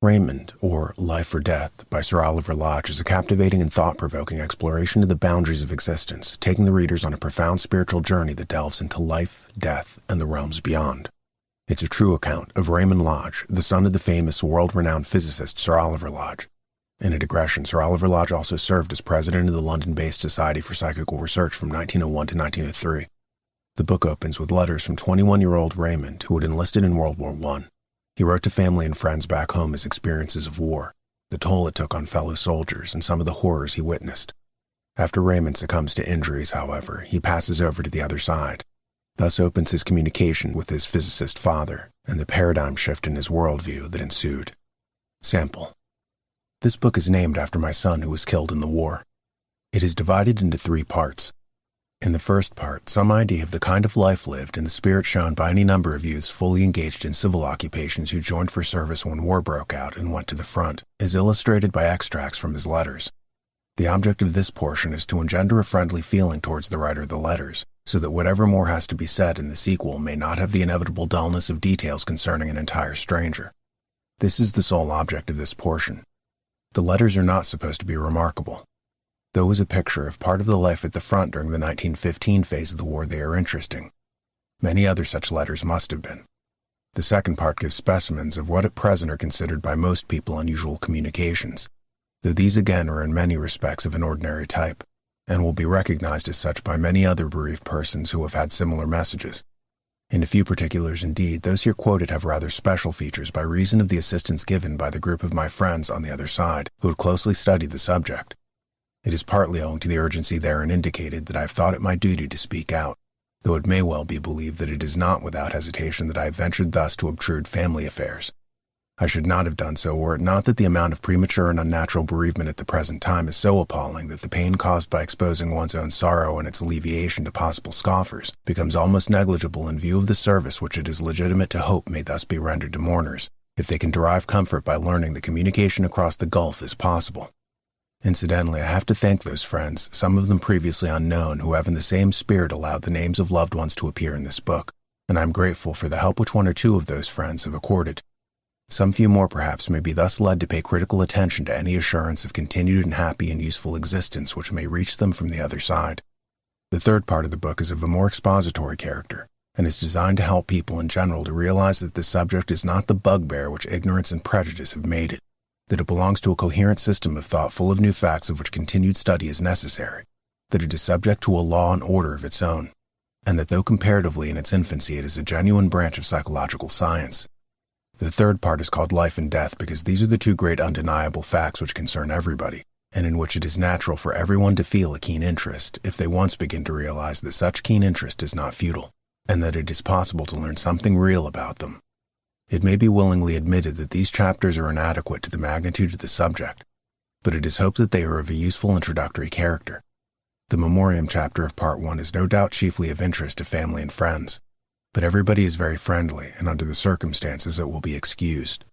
Raymond, or Life or Death, by Sir Oliver Lodge, is a captivating and thought-provoking exploration of the boundaries of existence, taking the readers on a profound spiritual journey that delves into life, death, and the realms beyond. It's a true account of Raymond Lodge, the son of the famous world-renowned physicist Sir Oliver Lodge. In a digression, Sir Oliver Lodge also served as president of the London-based Society for Psychical Research from 1901 to 1903. The book opens with letters from 21-year-old Raymond, who had enlisted in World War I. He wrote to family and friends back home his experiences of war, the toll it took on fellow soldiers, and some of the horrors he witnessed. After Raymond succumbs to injuries, however, he passes over to the other side. Thus opens his communication with his physicist father, and the paradigm shift in his worldview that ensued. Sample. This book is named after my son who was killed in the war. It is divided into 3 parts. In the first part, some idea of the kind of life lived and the spirit shown by any number of youths fully engaged in civil occupations who joined for service when war broke out and went to the front is illustrated by extracts from his letters. The object of this portion is to engender a friendly feeling towards the writer of the letters, so that whatever more has to be said in the sequel may not have the inevitable dullness of details concerning an entire stranger. This is the sole object of this portion. The letters are not supposed to be remarkable. Though as a picture of part of the life at the front during the 1915 phase of the war, they are interesting. Many other such letters must have been. The second part gives specimens of what at present are considered by most people unusual communications, though these again are in many respects of an ordinary type, and will be recognized as such by many other bereaved persons who have had similar messages. In a few particulars indeed, those here quoted have rather special features by reason of the assistance given by the group of my friends on the other side who had closely studied the subject. It is partly owing to the urgency therein indicated that I have thought it my duty to speak out, though it may well be believed that it is not without hesitation that I have ventured thus to obtrude family affairs. I should not have done so were it not that the amount of premature and unnatural bereavement at the present time is so appalling that the pain caused by exposing one's own sorrow and its alleviation to possible scoffers becomes almost negligible in view of the service which it is legitimate to hope may thus be rendered to mourners, if they can derive comfort by learning that communication across the gulf is possible. Incidentally, I have to thank those friends, some of them previously unknown, who have in the same spirit allowed the names of loved ones to appear in this book, and I am grateful for the help which 1 or 2 of those friends have accorded. Some few more perhaps may be thus led to pay critical attention to any assurance of continued and happy and useful existence which may reach them from the other side. The third part of the book is of a more expository character, and is designed to help people in general to realize that the subject is not the bugbear which ignorance and prejudice have made it, that it belongs to a coherent system of thought full of new facts of which continued study is necessary, that it is subject to a law and order of its own, and that though comparatively in its infancy it is a genuine branch of psychological science. The third part is called Life and Death because these are the 2 great undeniable facts which concern everybody, and in which it is natural for everyone to feel a keen interest if they once begin to realize that such keen interest is not futile, and that it is possible to learn something real about them. It may be willingly admitted that these chapters are inadequate to the magnitude of the subject, but it is hoped that they are of a useful introductory character. The memoriam chapter of Part 1 is no doubt chiefly of interest to family and friends, but everybody is very friendly, and under the circumstances it will be excused.